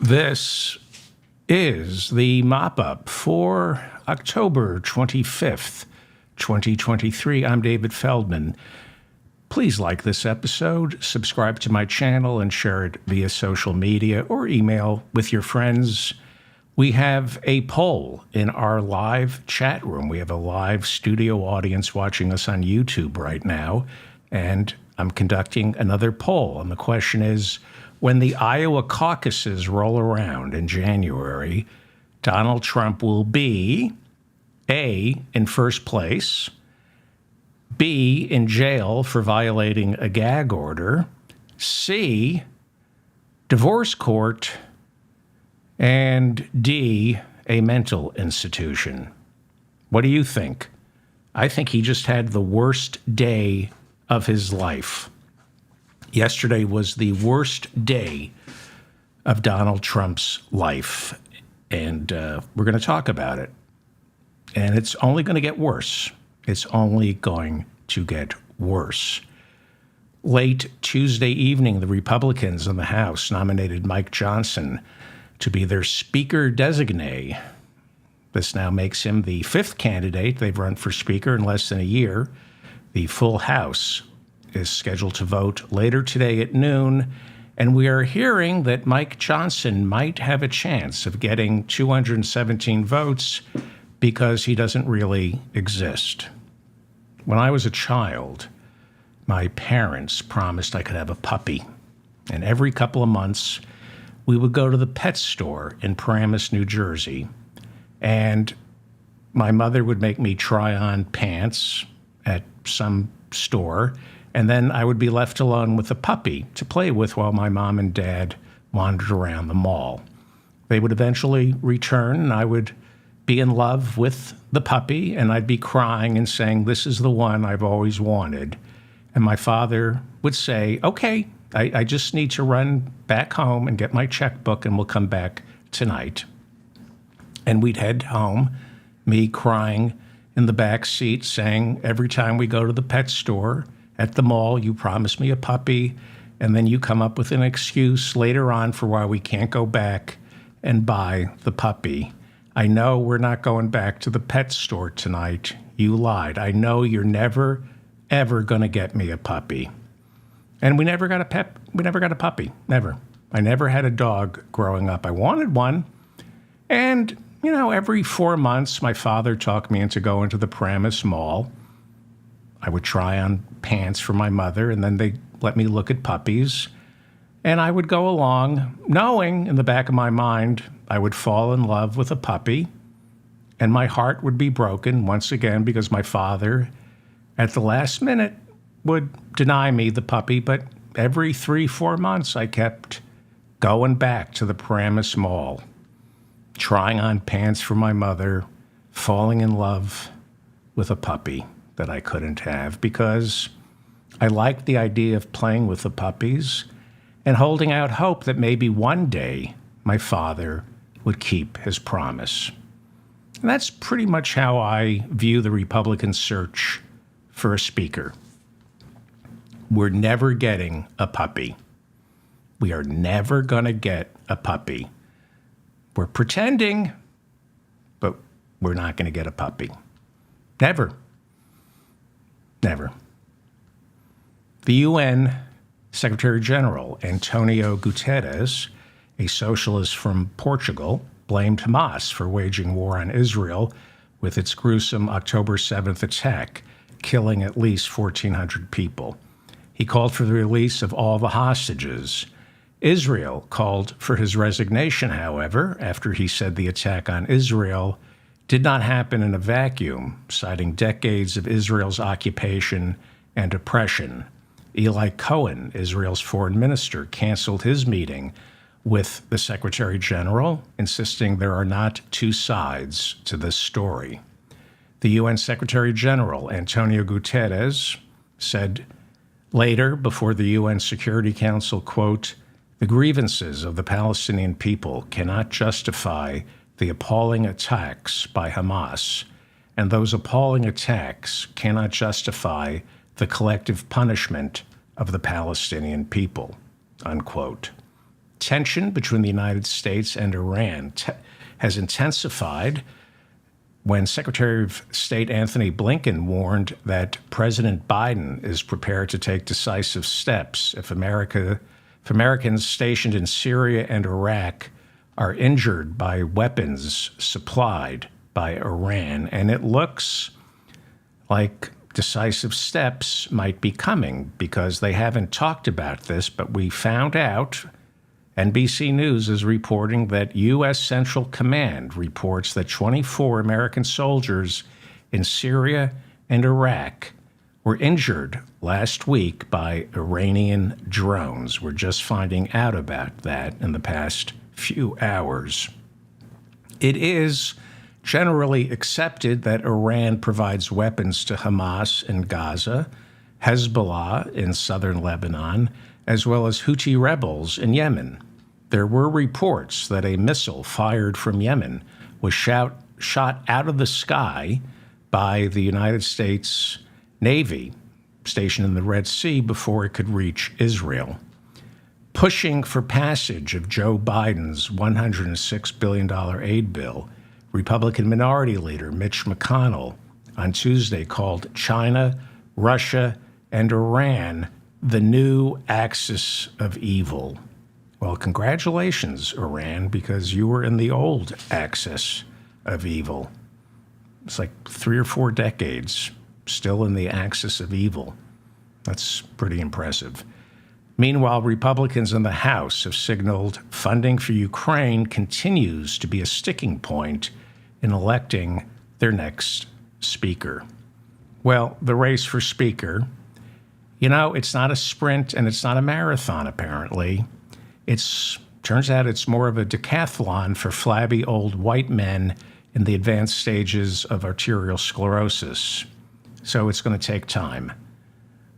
This is the mop-up for October 25th, 2023. I'm David Feldman. Please like this episode, subscribe to my channel, and share it via social media or email with your friends. We have a poll in our live chat room. We have a live studio audience watching us on YouTube right now, and I'm conducting another poll. And the question is, when the Iowa caucuses roll around in January, Donald Trump will be A, in first place, B, in jail for violating a gag order, C, divorce court, and D, a mental institution. What do you think? I think he just had the worst day of his life. Yesterday was the worst day of Donald Trump's life, and we're going to talk about it. And it's only going to get worse. It's only going to get worse. Late Tuesday evening, the Republicans in the House nominated Mike Johnson to be their speaker designate. This now makes him the fifth candidate they've run for speaker in less than a year. The full House is scheduled to vote later today at noon, and we are hearing that Mike Johnson might have a chance of getting 217 votes because he doesn't really exist. When I was a child, my parents promised I could have a puppy, and every couple of months, we would go to the pet store in Paramus, New Jersey, and my mother would make me try on pants at some store, and then I would be left alone with a puppy to play with while my mom and dad wandered around the mall. They would eventually return, and I would be in love with the puppy, and I'd be crying and saying, "This is the one I've always wanted." And my father would say, "Okay, I just need to run back home and get my checkbook, and we'll come back tonight." And we'd head home, me crying in the back seat, saying, "Every time we go to the pet store at the mall, you promise me a puppy, and then you come up with an excuse later on for why we can't go back and buy the puppy. I know we're not going back to the pet store tonight. You lied. I know you're never, ever going to get me a puppy." And we never got a puppy. Never. I never had a dog growing up. I wanted one. And, every 4 months, my father talked me into going to the Paramus Mall. I would try on pants for my mother, and then they let me look at puppies. And I would go along, knowing in the back of my mind I would fall in love with a puppy, and my heart would be broken once again because my father, at the last minute, would deny me the puppy. But every 3-4 months, I kept going back to the Paramus Mall, trying on pants for my mother, falling in love with a puppy that I couldn't have because I liked the idea of playing with the puppies and holding out hope that maybe one day my father would keep his promise. And that's pretty much how I view the Republican search for a speaker. We're never getting a puppy. We are never going to get a puppy. We're pretending, but we're not going to get a puppy. Never. Never. The UN Secretary General Antonio Guterres, a socialist from Portugal, blamed Hamas for waging war on Israel with its gruesome October 7th attack, killing at least 1,400 people. He called for the release of all the hostages. Israel called for his resignation, however, after he said the attack on Israel did not happen in a vacuum, citing decades of Israel's occupation and oppression. Eli Cohen, Israel's foreign minister, canceled his meeting with the Secretary General, insisting there are not two sides to this story. The UN Secretary General, Antonio Guterres, said later before the UN Security Council, quote, "The grievances of the Palestinian people cannot justify the appalling attacks by Hamas, and those appalling attacks cannot justify the collective punishment of the Palestinian people," unquote. tension between the United States and Iran has intensified when Secretary of State Anthony Blinken warned that President Biden is prepared to take decisive steps if Americans stationed in Syria and Iraq are injured by weapons supplied by Iran. And it looks like decisive steps might be coming because they haven't talked about this, but we found out, NBC News is reporting that U.S. Central Command reports that 24 American soldiers in Syria and Iraq were injured last week by Iranian drones. We're just finding out about that in the past few hours. It is generally accepted that Iran provides weapons to Hamas in Gaza, Hezbollah in southern Lebanon, as well as Houthi rebels in Yemen. There were reports that a missile fired from Yemen was shot out of the sky by the United States Navy stationed in the Red Sea before it could reach Israel. Pushing for passage of Joe Biden's $106 billion aid bill, Republican Minority Leader Mitch McConnell on Tuesday called China, Russia, and Iran the new axis of evil. Well, congratulations, Iran, because you were in the old axis of evil. It's like 3 or 4 decades still in the axis of evil. That's pretty impressive. Meanwhile, Republicans in the House have signaled funding for Ukraine continues to be a sticking point in electing their next speaker. Well, the race for speaker, it's not a sprint and it's not a marathon, apparently. Turns out it's more of a decathlon for flabby old white men in the advanced stages of arterial sclerosis. So it's going to take time.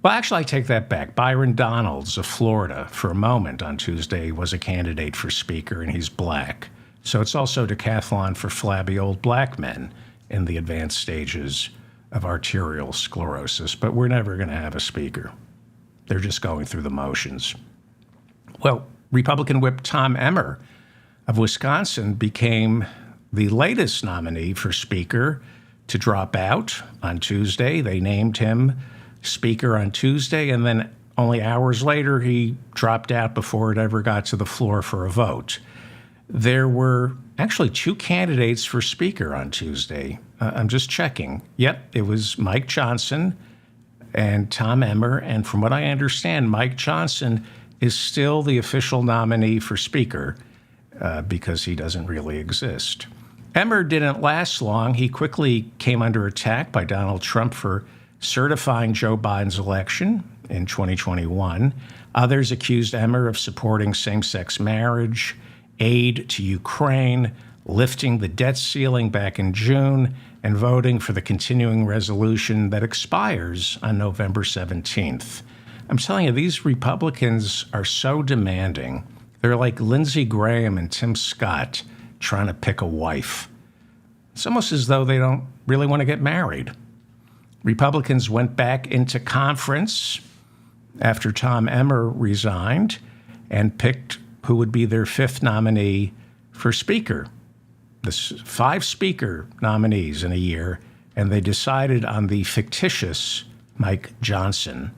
Well, actually, I take that back. Byron Donalds of Florida, for a moment on Tuesday, was a candidate for speaker, and he's black. So it's also decathlon for flabby old black men in the advanced stages of arterial sclerosis. But we're never going to have a speaker. They're just going through the motions. Well, Republican Whip Tom Emmer of Wisconsin became the latest nominee for speaker to drop out on Tuesday. They named him speaker on Tuesday, and then only hours later, he dropped out before it ever got to the floor for a vote. There were actually 2 candidates for speaker on Tuesday. I'm just checking. Yep, it was Mike Johnson and Tom Emmer, and from what I understand, Mike Johnson is still the official nominee for speaker because he doesn't really exist. Emmer didn't last long. He quickly came under attack by Donald Trump for certifying Joe Biden's election in 2021. Others accused Emmer of supporting same-sex marriage, aid to Ukraine, lifting the debt ceiling back in June, and voting for the continuing resolution that expires on November 17th. I'm telling you, these Republicans are so demanding. They're like Lindsey Graham and Tim Scott trying to pick a wife. It's almost as though they don't really want to get married. Republicans went back into conference after Tom Emmer resigned and picked who would be their 5th nominee for speaker. There's 5 speaker nominees in a year, and they decided on the fictitious Mike Johnson.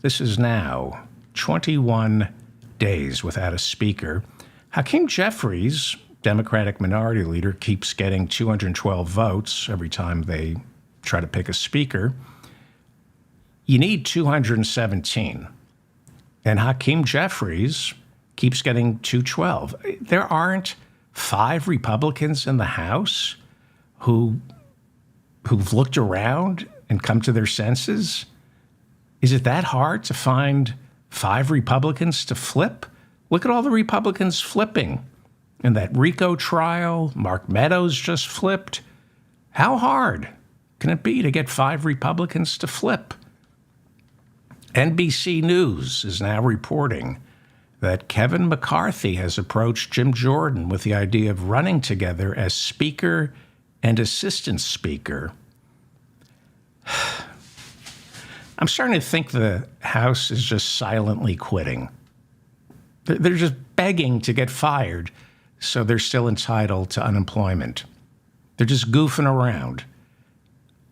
This is now 21 days without a speaker. Hakeem Jeffries, Democratic Minority Leader, keeps getting 212 votes every time they try to pick a speaker. You need 217. And Hakeem Jeffries keeps getting 212. There aren't 5 Republicans in the House who've looked around and come to their senses. Is it that hard to find 5 Republicans to flip? Look at all the Republicans flipping. In that RICO trial, Mark Meadows just flipped. How hard can it be to get 5 Republicans to flip? NBC News is now reporting that Kevin McCarthy has approached Jim Jordan with the idea of running together as Speaker and Assistant Speaker. I'm starting to think the House is just silently quitting. They're just begging to get fired, so they're still entitled to unemployment. They're just goofing around.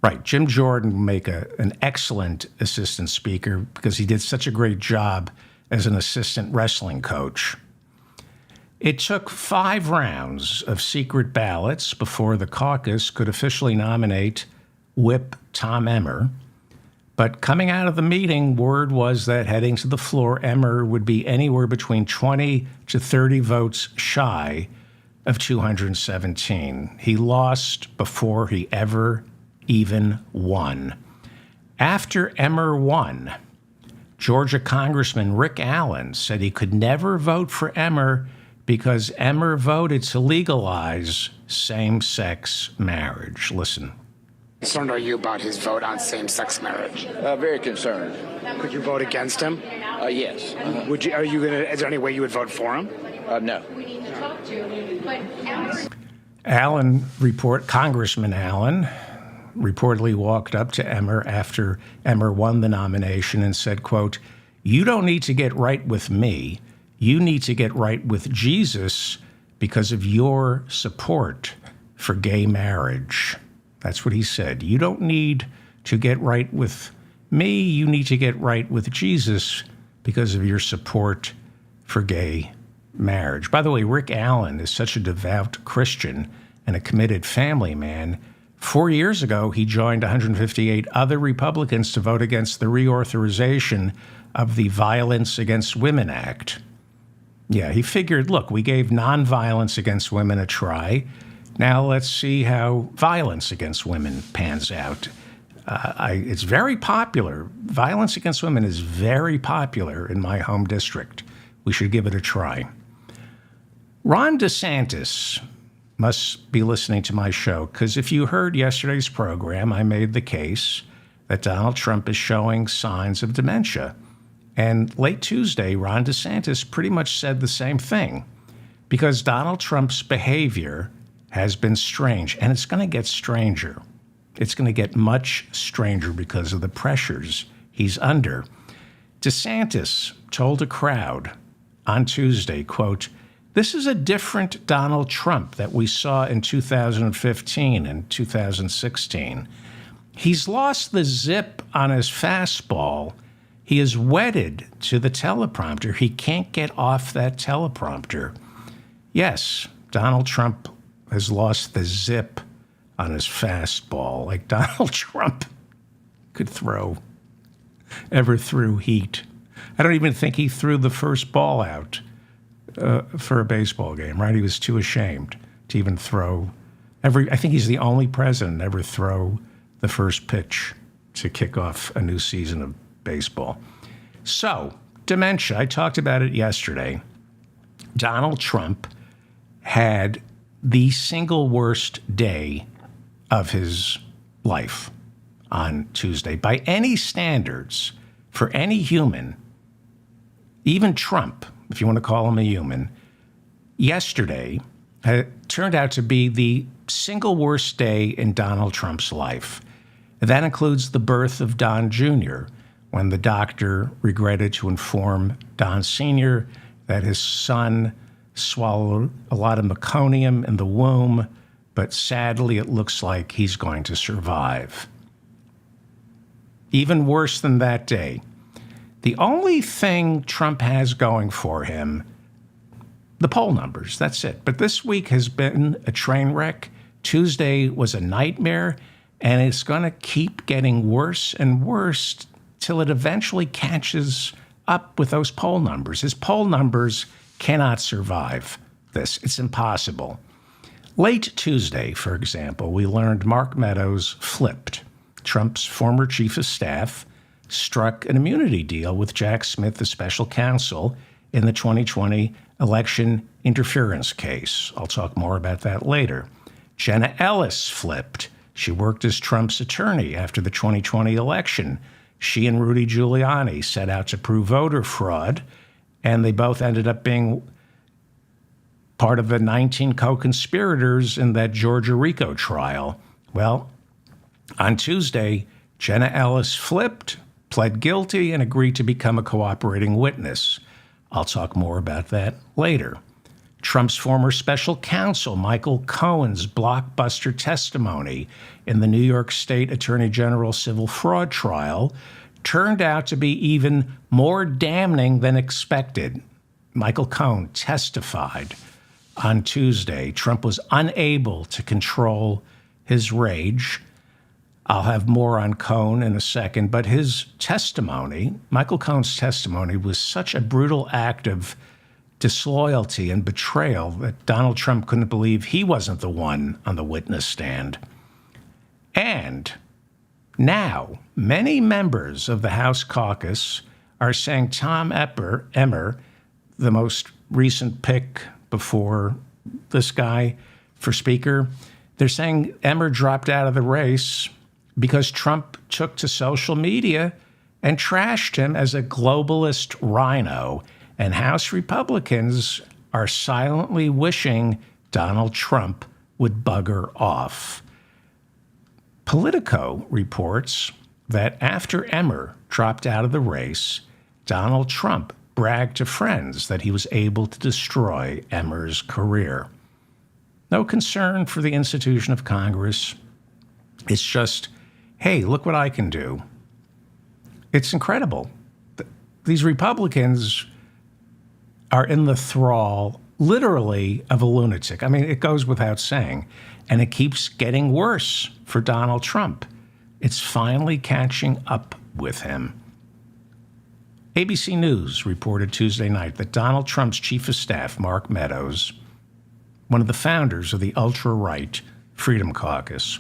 Right, Jim Jordan will make an excellent assistant speaker because he did such a great job as an assistant wrestling coach. It took 5 rounds of secret ballots before the caucus could officially nominate Whip Tom Emmer. But coming out of the meeting, word was that heading to the floor, Emmer would be anywhere between 20 to 30 votes shy of 217. He lost before he ever even won. After Emmer won, Georgia Congressman Rick Allen said he could never vote for Emmer because Emmer voted to legalize same-sex marriage. Listen. Concerned are you about his vote on same-sex marriage? Very concerned. Could you vote against him? Yes. Would you? Are you gonna? Is there any way you would vote for him? No. Congressman Allen reportedly walked up to Emmer after Emmer won the nomination and said, quote, "You don't need to get right with me. You need to get right with Jesus because of your support for gay marriage." That's what he said. You don't need to get right with me. You need to get right with Jesus because of your support for gay marriage. By the way, Rick Allen is such a devout Christian and a committed family man. 4 years ago, he joined 158 other Republicans to vote against the reauthorization of the Violence Against Women Act. Yeah, he figured, look, we gave nonviolence against women a try. Now let's see how violence against women pans out. It's very popular. Violence against women is very popular in my home district. We should give it a try. Ron DeSantis must be listening to my show, because if you heard yesterday's program, I made the case that Donald Trump is showing signs of dementia. And late Tuesday, Ron DeSantis pretty much said the same thing, because Donald Trump's behavior has been strange, and it's going to get stranger. It's going to get much stranger because of the pressures he's under. DeSantis told a crowd on Tuesday, quote, "This is a different Donald Trump that we saw in 2015 and 2016. He's lost the zip on his fastball. He is wedded to the teleprompter. He can't get off that teleprompter." Yes, Donald Trump has lost the zip on his fastball. Like Donald Trump could ever threw heat. I don't even think he threw the first ball out for a baseball game, right? He was too ashamed to even throw. I think he's the only president to ever throw the first pitch to kick off a new season of baseball. So, dementia, I talked about it yesterday. Donald Trump had the single worst day of his life on Tuesday. By any standards, for any human, even Trump, if you want to call him a human, yesterday turned out to be the single worst day in Donald Trump's life. That includes the birth of Don Jr., when the doctor regretted to inform Don Sr. that his son swallowed a lot of meconium in the womb, but sadly it looks like he's going to survive. Even worse than that day, the only thing Trump has going for him, the poll numbers, that's it. But this week has been a train wreck. Tuesday was a nightmare, and it's going to keep getting worse and worse till it eventually catches up with those poll numbers. His poll numbers cannot survive this. It's impossible. Late Tuesday, for example, we learned Mark Meadows flipped. Trump's former chief of staff struck an immunity deal with Jack Smith, the special counsel, in the 2020 election interference case. I'll talk more about that later. Jenna Ellis flipped. She worked as Trump's attorney after the 2020 election. She and Rudy Giuliani set out to prove voter fraud, and they both ended up being part of the 19 co-conspirators in that Georgia RICO trial. Well, on Tuesday, Jenna Ellis flipped, pled guilty, and agreed to become a cooperating witness. I'll talk more about that later. Trump's former special counsel, Michael Cohen's blockbuster testimony in the New York State Attorney General civil fraud trial turned out to be even more damning than expected. Michael Cohen testified on Tuesday. Trump was unable to control his rage. I'll have more on Cohen in a second, but his testimony, Michael Cohen's testimony, was such a brutal act of disloyalty and betrayal that Donald Trump couldn't believe he wasn't the one on the witness stand. And now, many members of the House caucus are saying Tom Emmer, the most recent pick before this guy for Speaker, they're saying Emmer dropped out of the race because Trump took to social media and trashed him as a globalist rhino. And House Republicans are silently wishing Donald Trump would bugger off. Politico reports that after Emmer dropped out of the race, Donald Trump bragged to friends that he was able to destroy Emmer's career. No concern for the institution of Congress. It's just, hey, look what I can do. It's incredible. These Republicans are in the thrall, literally, of a lunatic. I mean, it goes without saying. And it keeps getting worse for Donald Trump. It's finally catching up with him. ABC News reported Tuesday night that Donald Trump's chief of staff, Mark Meadows, one of the founders of the ultra-right Freedom Caucus,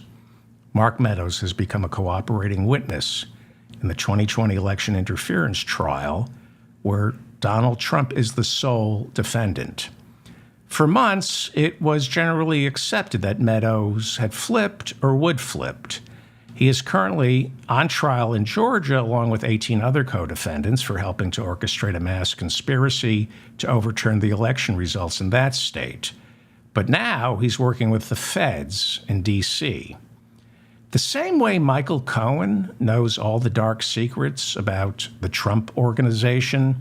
Mark Meadows has become a cooperating witness in the 2020 election interference trial, where Donald Trump is the sole defendant. For months, it was generally accepted that Meadows had flipped or would flip. He is currently on trial in Georgia along with 18 other co-defendants for helping to orchestrate a mass conspiracy to overturn the election results in that state. But now he's working with the feds in D.C. The same way Michael Cohen knows all the dark secrets about the Trump Organization,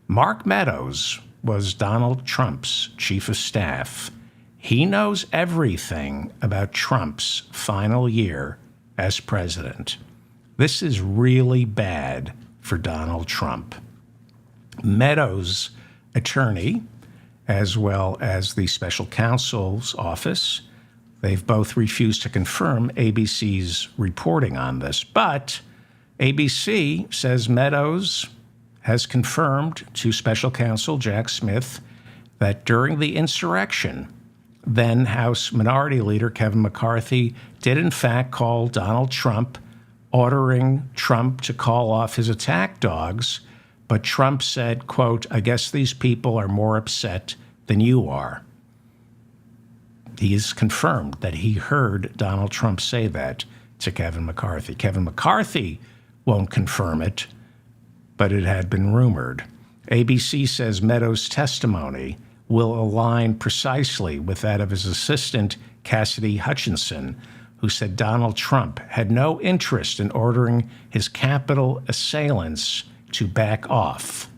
Mark Meadows was Donald Trump's chief of staff. He knows everything about Trump's final year as president. This is really bad for Donald Trump. Meadows' attorney, as well as the special counsel's office, they've both refused to confirm ABC's reporting on this. But ABC says Meadows has confirmed to special counsel Jack Smith that during the insurrection, then House Minority Leader Kevin McCarthy did in fact call Donald Trump, ordering Trump to call off his attack dogs. But Trump said, quote, "I guess these people are more upset than you are." He has confirmed that he heard Donald Trump say that to Kevin McCarthy. Kevin McCarthy won't confirm it, but it had been rumored. ABC says Meadows' testimony will align precisely with that of his assistant, Cassidy Hutchinson, who said Donald Trump had no interest in ordering his Capitol assailants to back off.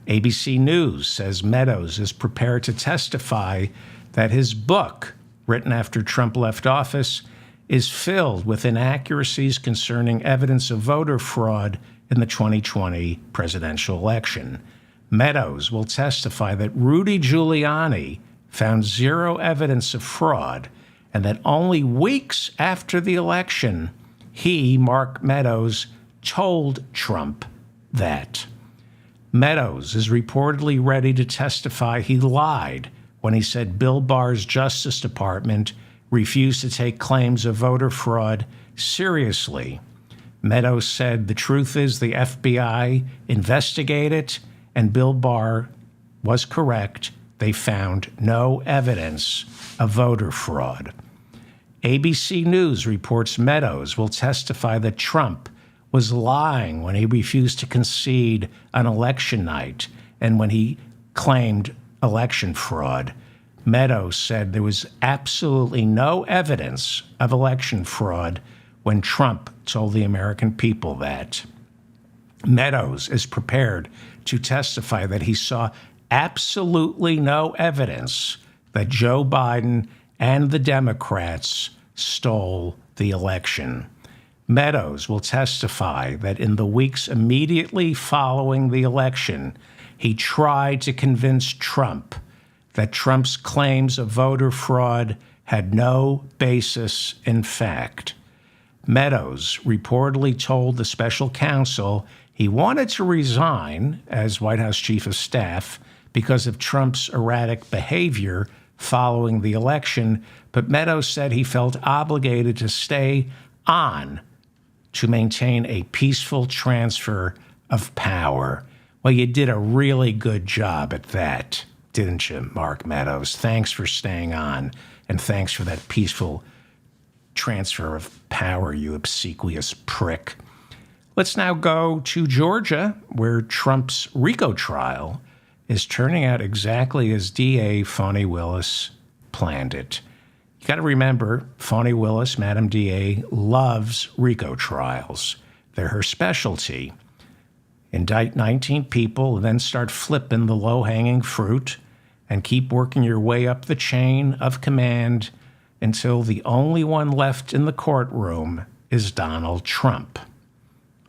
ABC News says Meadows is prepared to testify that his book, written after Trump left office, is filled with inaccuracies concerning evidence of voter fraud in the 2020 presidential election. Meadows will testify that Rudy Giuliani found zero evidence of fraud and that only weeks after the election, he, Mark Meadows, told Trump that. Meadows is reportedly ready to testify he lied when he said Bill Barr's Justice Department refused to take claims of voter fraud seriously. Meadows said the truth is the FBI investigated and Bill Barr was correct. They found no evidence of voter fraud. ABC News reports Meadows will testify that Trump was lying when he refused to concede on election night and when he claimed election fraud. Meadows said there was absolutely no evidence of election fraud when Trump told the American people that. Meadows is prepared to testify that he saw absolutely no evidence that Joe Biden and the Democrats stole the election. Meadows will testify that in the weeks immediately following the election, he tried to convince Trump that Trump's claims of voter fraud had no basis in fact. Meadows reportedly told the special counsel he wanted to resign as White House chief of staff because of Trump's erratic behavior following the election, but Meadows said he felt obligated to stay on to maintain a peaceful transfer of power. Well, you did a really good job at that, didn't you, Mark Meadows? Thanks for staying on, and thanks for that peaceful transfer of power, you obsequious prick. Let's now go to Georgia, where Trump's RICO trial is turning out exactly as DA Fani Willis planned it. You got to remember, Fani Willis, Madam DA, loves RICO trials. They're her specialty. Indict 19 people and then start flipping the low-hanging fruit and keep working your way up the chain of command until the only one left in the courtroom is Donald Trump.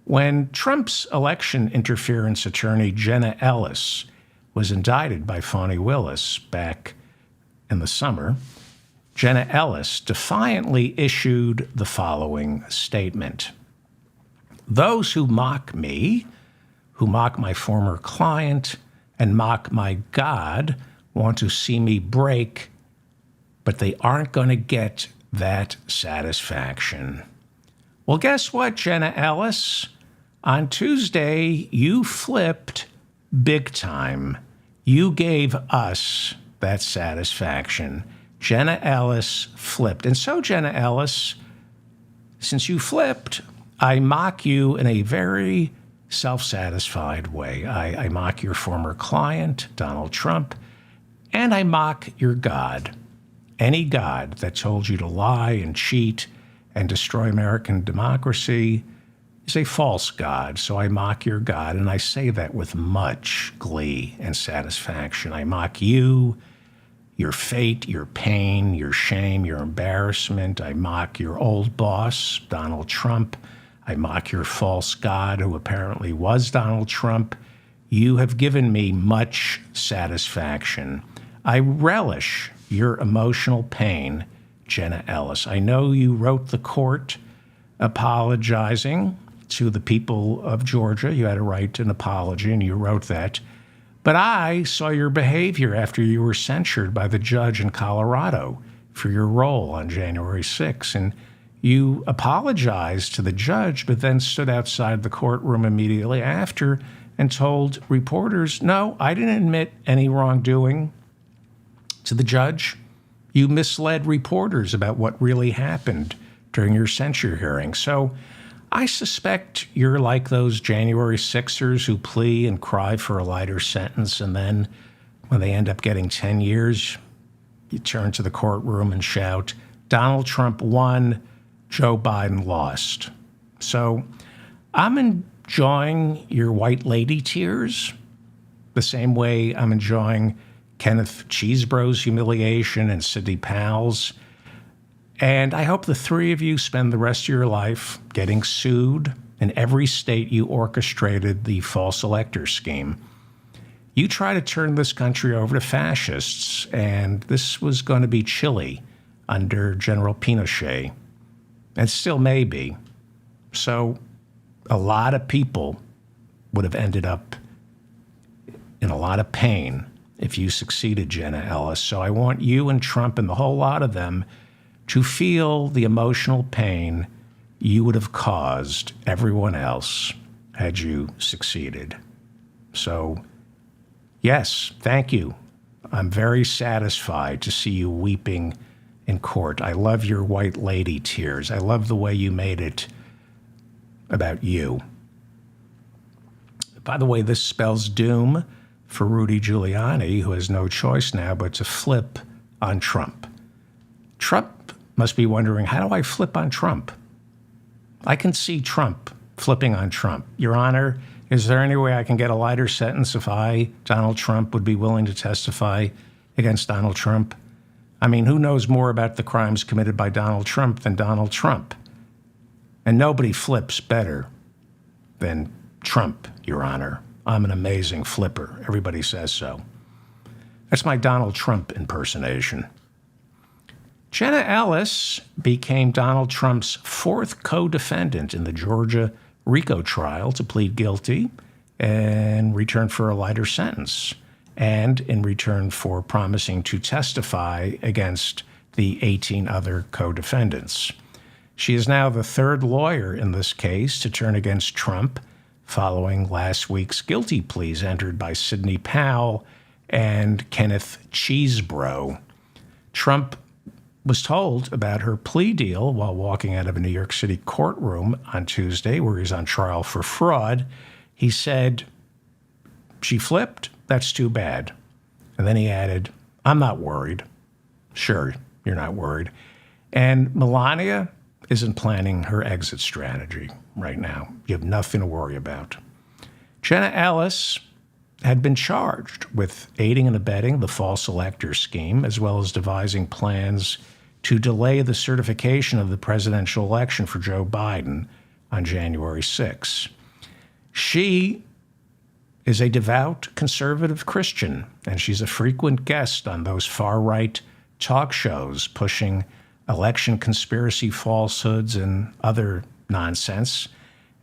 When Trump's election interference attorney, Jenna Ellis, was indicted by Fani Willis back in the summer, Jenna Ellis defiantly issued the following statement. Those who mock me, who mock my former client, and mock my God want to see me break, but they aren't going to get that satisfaction. Well, guess what, Jenna Ellis? On Tuesday, you flipped big time. You gave us that satisfaction. Jenna Ellis flipped. And so, Jenna Ellis, since you flipped, I mock you in a very self-satisfied way. I mock your former client, Donald Trump, and I mock your God. Any God that told you to lie and cheat and destroy American democracy is a false God. So I mock your God, and I say that with much glee and satisfaction. I mock you, your fate, your pain, your shame, your embarrassment. I mock your old boss, Donald Trump. I mock your false God, who apparently was Donald Trump. You have given me much satisfaction. I relish your emotional pain, Jenna Ellis. I know you wrote the court apologizing to the people of Georgia. You had to write an apology, and you wrote that. But I saw your behavior after you were censured by the judge in Colorado for your role on January 6th. And you apologized to the judge, but then stood outside the courtroom immediately after and told reporters, no, I didn't admit any wrongdoing to the judge. You misled reporters about what really happened during your censure hearing. So I suspect you're like those January 6ers who plea and cry for a lighter sentence, and then when they end up getting 10 years, you turn to the courtroom and shout, Donald Trump won, Joe Biden lost. So I'm enjoying your white lady tears the same way I'm enjoying Kenneth Chesebro's humiliation and Sidney Powell's. And I hope the three of you spend the rest of your life getting sued in every state you orchestrated the false elector scheme. You try to turn this country over to fascists, and this was going to be chilly under General Pinochet, and still may be. So a lot of people would have ended up in a lot of pain if you succeeded, Jenna Ellis. So I want you and Trump and the whole lot of them to feel the emotional pain you would have caused everyone else had you succeeded. So, yes, thank you. I'm very satisfied to see you weeping in court. I love your white lady tears. I love the way you made it about you. By the way, this spells doom for Rudy Giuliani, who has no choice now but to flip on Trump. Trump must be wondering, how do I flip on Trump? I can see Trump flipping on Trump. Your Honor, Is there any way I can get a lighter sentence if I, Donald Trump, would be willing to testify against Donald Trump? I mean, who knows more about the crimes committed by Donald Trump than Donald Trump? And nobody flips better than Trump, Your Honor. I'm an amazing flipper. Everybody says so. That's my Donald Trump impersonation. Jenna Ellis became Donald Trump's fourth co-defendant in the Georgia RICO trial to plead guilty in return for a lighter sentence and in return for promising to testify against the 18 other co-defendants. She is now the third lawyer in this case to turn against Trump following last week's guilty pleas entered by Sidney Powell and Kenneth Chesebro. Trump was told about her plea deal while walking out of a New York City courtroom on Tuesday, where he's on trial for fraud. He said, "She flipped? That's too bad." And then he added, "I'm not worried." Sure, you're not worried. And Melania isn't planning her exit strategy right now. You have nothing to worry about. Jenna Ellis had been charged with aiding and abetting the false elector scheme, as well as devising plans to delay the certification of the presidential election for Joe Biden on January 6. She is a devout conservative Christian, and she's a frequent guest on those far-right talk shows pushing election conspiracy falsehoods and other nonsense.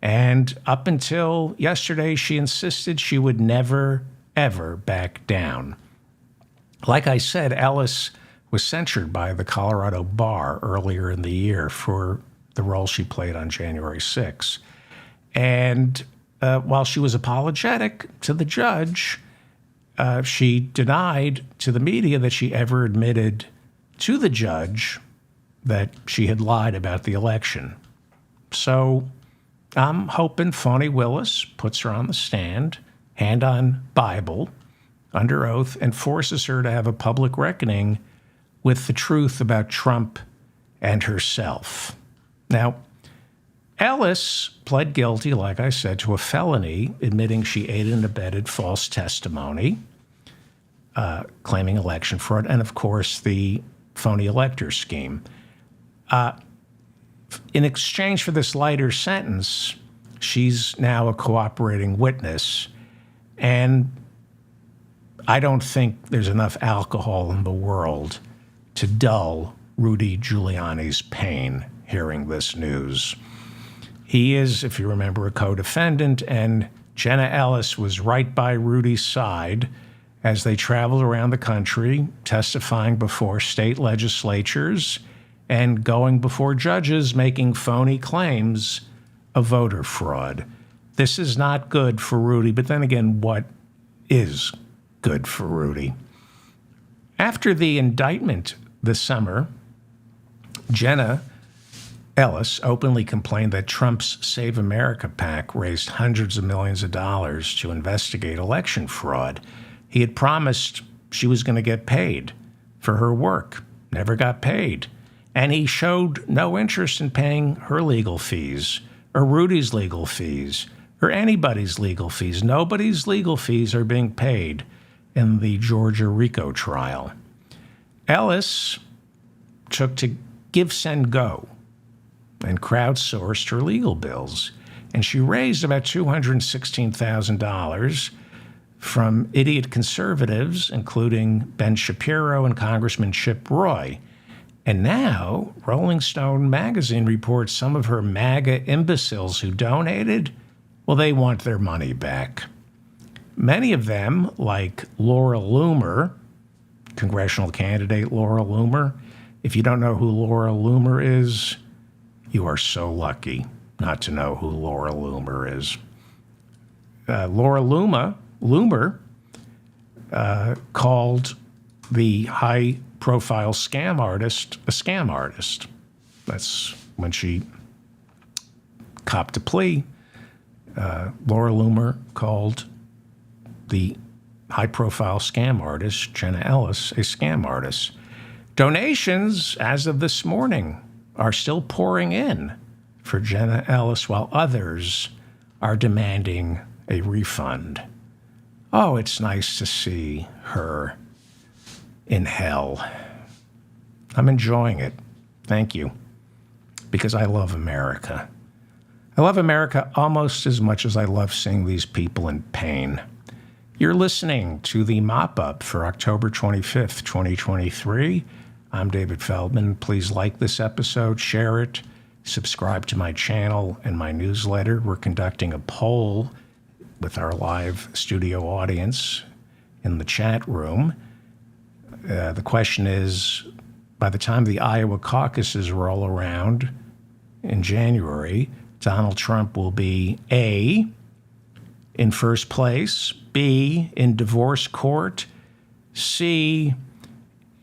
And up until yesterday, she insisted she would never, ever back down. Like I said, Ellis was censured by the Colorado Bar earlier in the year for the role she played on January 6. And while she was apologetic to the judge, she denied to the media that she ever admitted to the judge that she had lied about the election. So I'm hoping Fani Willis puts her on the stand, hand on Bible, under oath, and forces her to have a public reckoning with the truth about Trump and herself. Now, Ellis pled guilty, like I said, to a felony, admitting she aided and abetted false testimony, claiming election fraud, and, of course, the phony elector scheme. In exchange for this lighter sentence, she's now a cooperating witness, and I don't think there's enough alcohol in the world to dull Rudy Giuliani's pain hearing this news. He is, if you remember, a co-defendant, and Jenna Ellis was right by Rudy's side as they traveled around the country, testifying before state legislatures and going before judges making phony claims of voter fraud. This is not good for Rudy, but then again, what is good for Rudy? After the indictment this summer, Jenna Ellis openly complained that Trump's Save America PAC raised hundreds of millions of dollars to investigate election fraud. He had promised she was going to get paid for her work, never got paid. And he showed no interest in paying her legal fees or Rudy's legal fees or anybody's legal fees. Nobody's legal fees are being paid in the Georgia RICO trial. Ellis took to Give, Send, Go and crowdsourced her legal bills. And she raised about $216,000 from idiot conservatives, including Ben Shapiro and Congressman Chip Roy. And now, Rolling Stone magazine reports some of her MAGA imbeciles who donated, well, they want their money back. Many of them, like Laura Loomer, congressional candidate Laura Loomer. If you don't know who Laura Loomer is, you are so lucky not to know who Laura Loomer is. Laura Loomer called the high-profile scam artist a scam artist. That's when she copped a plea. Laura Loomer called the high-profile scam artist, Jenna Ellis, a scam artist. Donations, as of this morning, are still pouring in for Jenna Ellis, while others are demanding a refund. Oh, it's nice to see her in hell. I'm enjoying it. Thank you. Because I love America. I love America almost as much as I love seeing these people in pain. You're listening to the mop-up for October 25th, 2023. I'm David Feldman. Please like this episode, share it, subscribe to my channel and my newsletter. We're conducting a poll with our live studio audience in the chat room. The question is, by the time the Iowa caucuses roll around in January, Donald Trump will be A, in first place, B, in divorce court, C,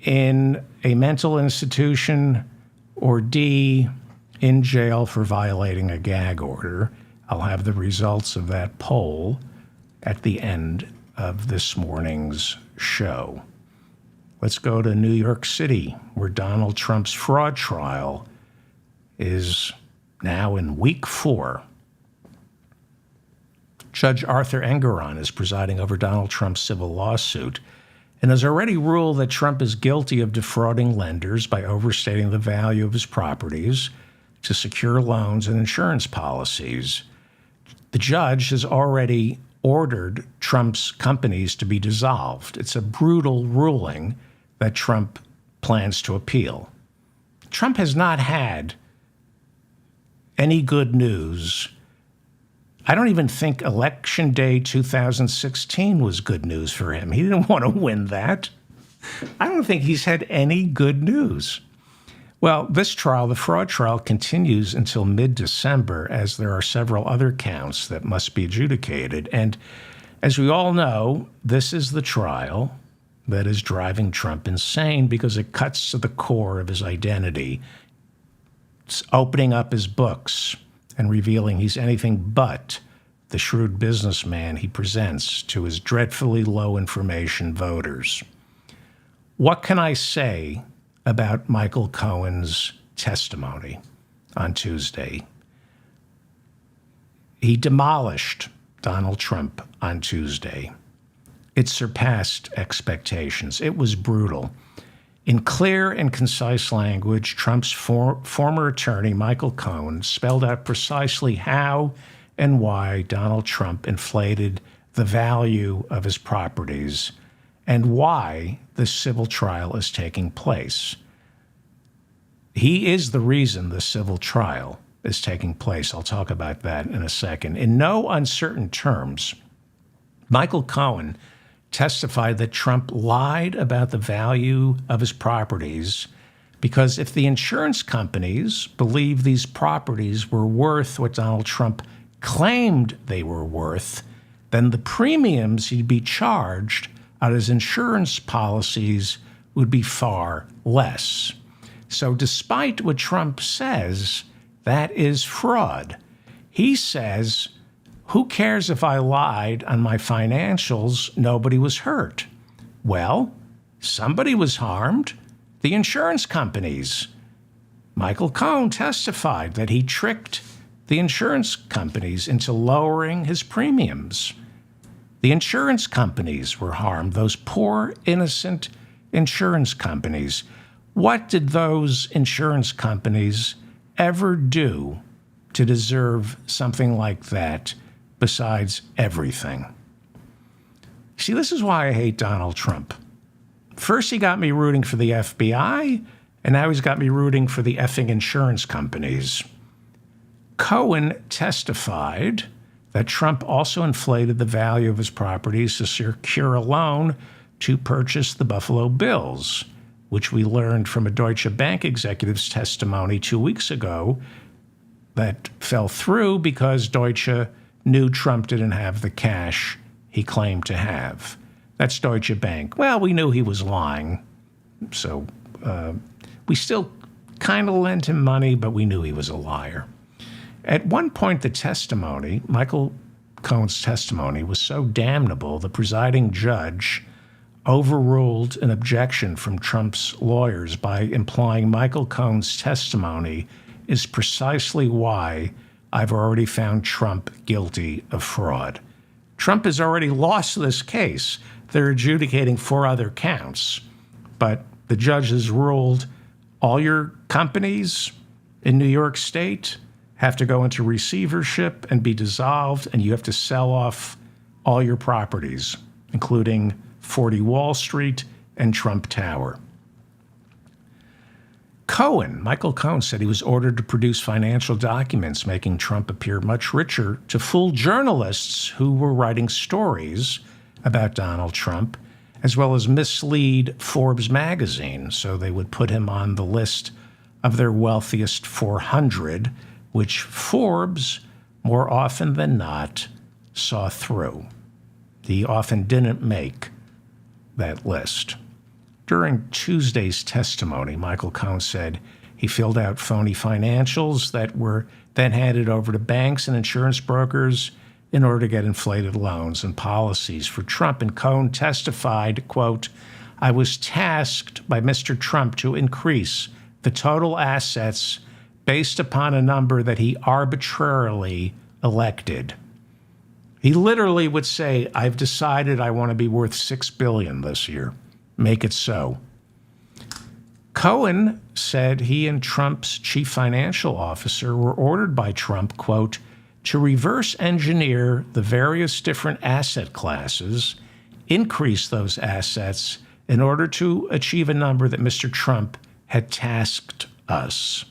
in a mental institution, or D, in jail for violating a gag order. I'll have the results of that poll at the end of this morning's show. Let's go to New York City, where Donald Trump's fraud trial is now in week 4. Judge Arthur Engoron is presiding over Donald Trump's civil lawsuit and has already ruled that Trump is guilty of defrauding lenders by overstating the value of his properties to secure loans and insurance policies. The judge has already ordered Trump's companies to be dissolved. It's a brutal ruling that Trump plans to appeal. Trump has not had any good news. I don't even think Election Day 2016 was good news for him. He didn't want to win that. I don't think he's had any good news. Well, this trial, the fraud trial, continues until mid-December, as there are several other counts that must be adjudicated. And as we all know, this is the trial that is driving Trump insane because it cuts to the core of his identity. It's opening up his books and revealing he's anything but the shrewd businessman he presents to his dreadfully low information voters. What can I say about Michael Cohen's testimony on Tuesday? He demolished Donald Trump on Tuesday. It surpassed expectations. It was brutal. In clear and concise language, Trump's former attorney, Michael Cohen, spelled out precisely how and why Donald Trump inflated the value of his properties and why this civil trial is taking place. He is the reason the civil trial is taking place. I'll talk about that in a second. In no uncertain terms, Michael Cohen testified that Trump lied about the value of his properties because if the insurance companies believed these properties were worth what Donald Trump claimed they were worth, then the premiums he'd be charged on his insurance policies would be far less. So despite what Trump says, that is fraud. He says, who cares if I lied on my financials? Nobody was hurt. Well, somebody was harmed. The insurance companies. Michael Cohen testified that he tricked the insurance companies into lowering his premiums. The insurance companies were harmed, those poor, innocent insurance companies. What did those insurance companies ever do to deserve something like that besides everything? See, this is why I hate Donald Trump. First, he got me rooting for the FBI, and now he's got me rooting for the effing insurance companies. Cohen testified that Trump also inflated the value of his properties to secure a loan to purchase the Buffalo Bills, which we learned from a Deutsche Bank executive's testimony 2 weeks ago that fell through because Deutsche knew Trump didn't have the cash he claimed to have. That's Deutsche Bank. Well, we knew he was lying, so we still kind of lent him money, but we knew he was a liar. At one point, the testimony, Michael Cohen's testimony, was so damnable, the presiding judge overruled an objection from Trump's lawyers by implying Michael Cohen's testimony is precisely why I've already found Trump guilty of fraud. Trump has already lost this case. They're adjudicating 4 other counts. But the judge has ruled all your companies in New York State have to go into receivership and be dissolved, and you have to sell off all your properties, including 40 Wall Street and Trump Tower. Michael Cohen, said he was ordered to produce financial documents making Trump appear much richer to fool journalists who were writing stories about Donald Trump, as well as mislead Forbes magazine so they would put him on the list of their wealthiest 400, which Forbes, more often than not, saw through. He often didn't make that list. During Tuesday's testimony, Michael Cohen said he filled out phony financials that were then handed over to banks and insurance brokers in order to get inflated loans and policies for Trump. And Cohen testified, quote, "I was tasked by Mr. Trump to increase the total assets based upon a number that he arbitrarily elected." He literally would say, "I've decided I want to be worth $6 billion this year. Make it so." Cohen said he and Trump's chief financial officer were ordered by Trump, quote, "to reverse engineer the various different asset classes, increase those assets in order to achieve a number that Mr. Trump had tasked us."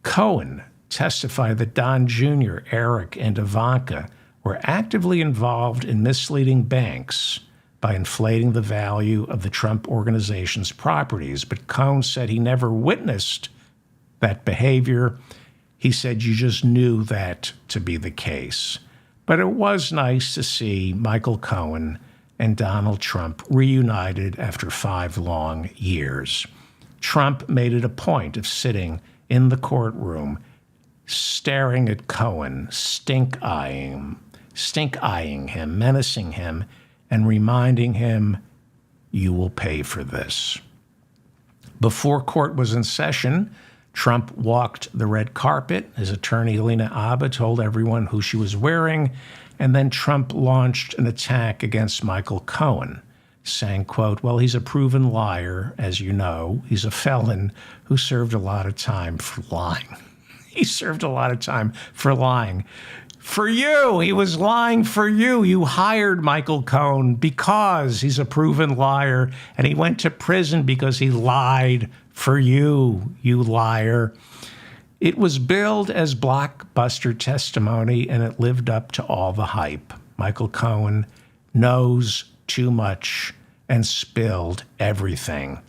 Cohen testified that Don Jr., Eric, and Ivanka were actively involved in misleading banks by inflating the value of the Trump organization's properties. But Cohen said he never witnessed that behavior. He said you just knew that to be the case. But it was nice to see Michael Cohen and Donald Trump reunited after 5 long years. Trump made it a point of sitting in the courtroom, staring at Cohen, stink-eyeing him, menacing him, and reminding him, "You will pay for this." Before court was in session, Trump walked the red carpet. His attorney, Lena Abba, told everyone who she was wearing, and then Trump launched an attack against Michael Cohen, saying, quote, "Well, he's a proven liar, as you know. He's a felon who served a lot of time for lying." He served a lot of time for lying. For you, he was lying for you. You hired Michael Cohen because he's a proven liar, and he went to prison because he lied for you, you liar. It was billed as blockbuster testimony, and it lived up to all the hype. Michael Cohen knows too much and spilled everything.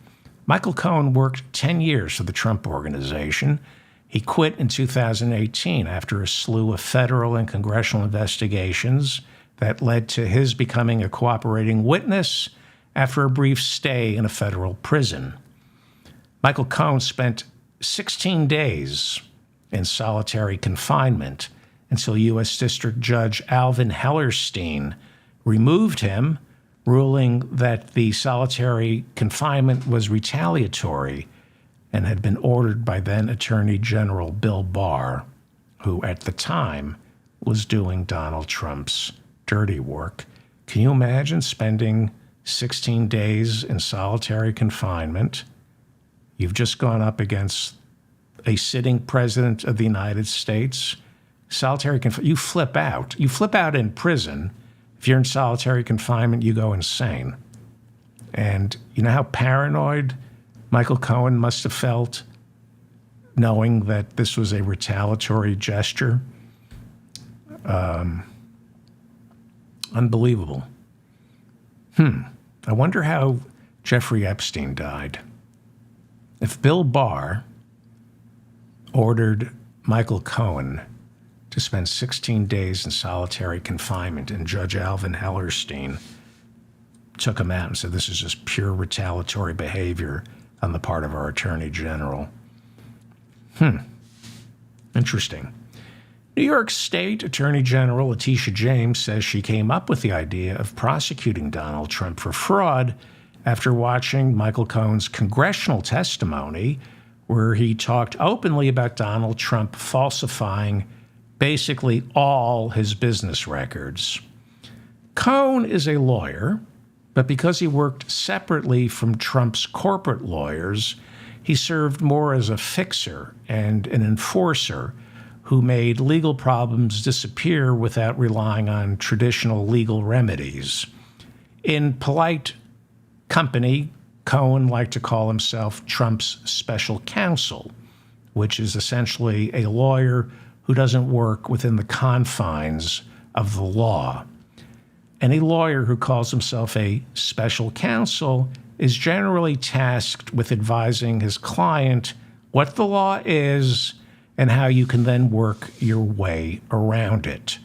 Michael Cohen worked 10 years for the Trump Organization. He quit in 2018 after a slew of federal and congressional investigations that led to his becoming a cooperating witness after a brief stay in a federal prison. Michael Cohen spent 16 days in solitary confinement until U.S. District Judge Alvin Hellerstein removed him, ruling that the solitary confinement was retaliatory and had been ordered by then Attorney General Bill Barr, who at the time was doing Donald Trump's dirty work. Can you imagine spending 16 days in solitary confinement? You've just gone up against a sitting president of the United States. Solitary confinement, you flip out. You flip out in prison. If you're in solitary confinement, you go insane. And you know how paranoid Michael Cohen must have felt knowing that this was a retaliatory gesture? Unbelievable. I wonder how Jeffrey Epstein died. If Bill Barr ordered Michael Cohen to spend 16 days in solitary confinement and Judge Alvin Hellerstein took him out and said, this is just pure retaliatory behavior on the part of our Attorney General. Interesting. New York State Attorney General Letitia James says she came up with the idea of prosecuting Donald Trump for fraud after watching Michael Cohen's congressional testimony where he talked openly about Donald Trump falsifying basically all his business records. Cohen is a lawyer, but because he worked separately from Trump's corporate lawyers, he served more as a fixer and an enforcer who made legal problems disappear without relying on traditional legal remedies. In polite company, Cohen liked to call himself Trump's special counsel, which is essentially a lawyer who doesn't work within the confines of the law. Any lawyer who calls himself a special counsel is generally tasked with advising his client what the law is and how you can then work your way around it.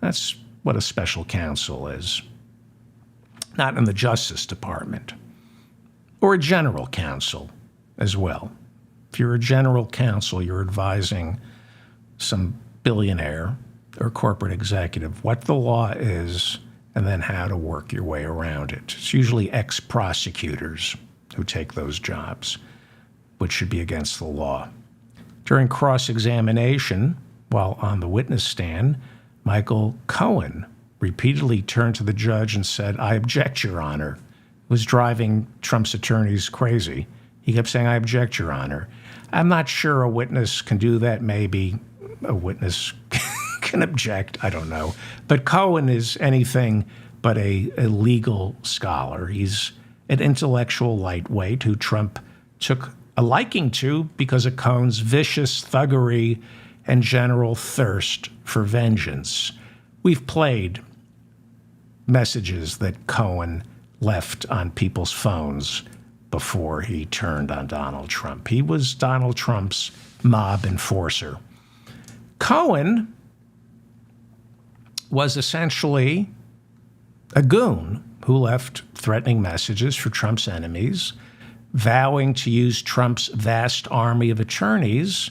That's what a special counsel is. Not in the Justice Department. Or a general counsel as well. If you're a general counsel, you're advising some billionaire or corporate executive what the law is and then how to work your way around it. It's usually ex-prosecutors who take those jobs, which should be against the law. During cross-examination, while on the witness stand, Michael Cohen repeatedly turned to the judge and said, "I object, Your Honor." It was driving Trump's attorneys crazy. He kept saying, "I object, Your Honor." I'm not sure a witness can do that. Maybe a witness can object. I don't know. But Cohen is anything but a legal scholar. He's an intellectual lightweight who Trump took a liking to because of Cohen's vicious thuggery and general thirst for vengeance. We've played messages that Cohen left on people's phones before he turned on Donald Trump. He was Donald Trump's mob enforcer. Cohen was essentially a goon who left threatening messages for Trump's enemies, vowing to use Trump's vast army of attorneys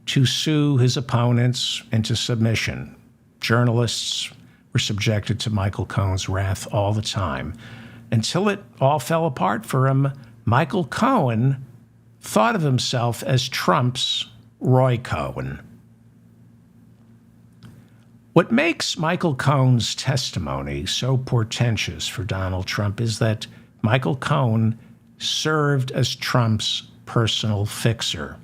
to sue his opponents into submission. Journalists were subjected to Michael Cohen's wrath all the time. Until it all fell apart for him, Michael Cohen thought of himself as Trump's Roy Cohen. What makes Michael Cohen's testimony so portentous for Donald Trump is that Michael Cohen served as Trump's personal fixer.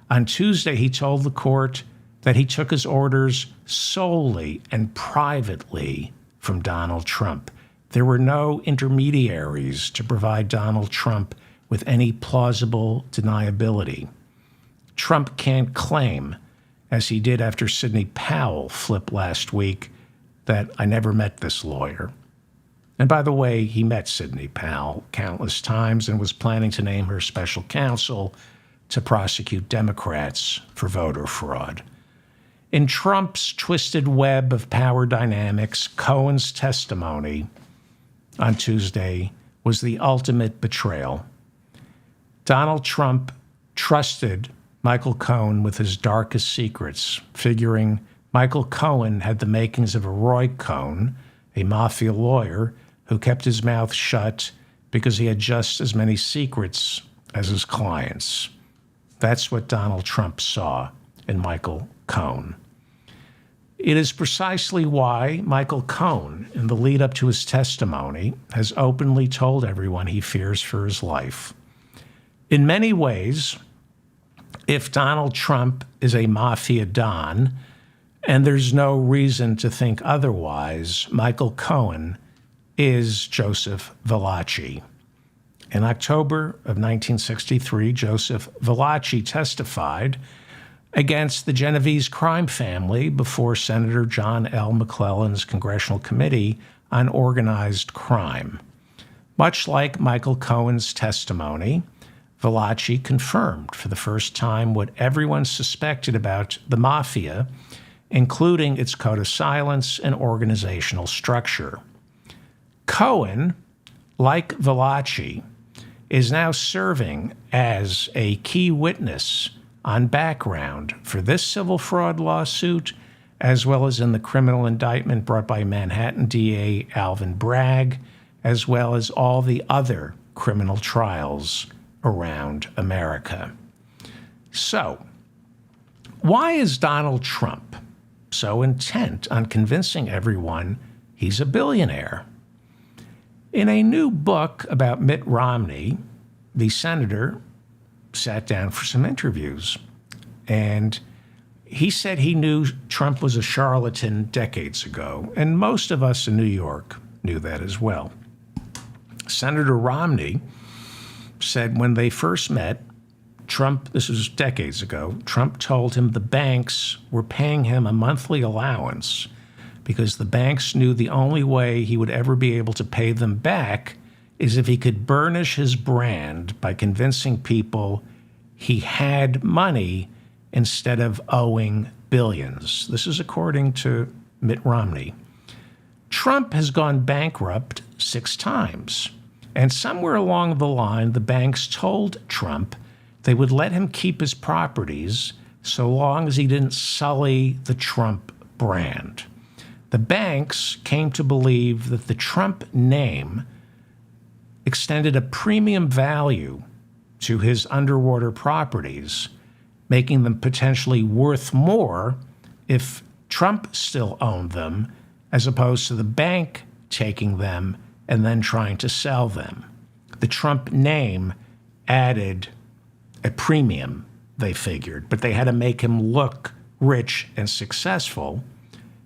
On Tuesday, he told the court that he took his orders solely and privately from Donald Trump. There were no intermediaries to provide Donald Trump with any plausible deniability. Trump can't claim, as he did after Sidney Powell flipped last week, that I never met this lawyer. And by the way, he met Sidney Powell countless times and was planning to name her special counsel to prosecute Democrats for voter fraud. In Trump's twisted web of power dynamics, Cohen's testimony on Tuesday was the ultimate betrayal. Donald Trump trusted Michael Cohen with his darkest secrets, figuring Michael Cohen had the makings of a Roy Cohn, a mafia lawyer who kept his mouth shut because he had just as many secrets as his clients. That's what Donald Trump saw in Michael Cohen. It is precisely why Michael Cohen, in the lead up to his testimony, has openly told everyone he fears for his life. In many ways, if Donald Trump is a mafia don, and there's no reason to think otherwise, Michael Cohen is Joseph Valachi. In October of 1963, Joseph Valachi testified against the Genovese crime family before Senator John L. McClellan's Congressional Committee on Organized Crime. Much like Michael Cohen's testimony, Valachi confirmed for the first time what everyone suspected about the mafia, including its code of silence and organizational structure. Cohen, like Valachi, is now serving as a key witness on background for this civil fraud lawsuit, as well as in the criminal indictment brought by Manhattan DA Alvin Bragg, as well as all the other criminal trials around America. So, why is Donald Trump so intent on convincing everyone He's a billionaire. In a new book about Mitt Romney, the senator sat down for some interviews, and he said he knew Trump was a charlatan decades ago, and most of us in New York knew that as well. Senator Romney said when they first met, Trump, this was decades ago, Trump told him the banks were paying him a monthly allowance because the banks knew the only way he would ever be able to pay them back is if he could burnish his brand by convincing people he had money instead of owing billions. This is according to Mitt Romney. Trump has gone bankrupt 6 times. And somewhere along the line, the banks told Trump they would let him keep his properties so long as he didn't sully the Trump brand. The banks came to believe that the Trump name extended a premium value to his underwater properties, making them potentially worth more if Trump still owned them, as opposed to the bank taking them and then trying to sell them. The Trump name added a premium, they figured, but they had to make him look rich and successful,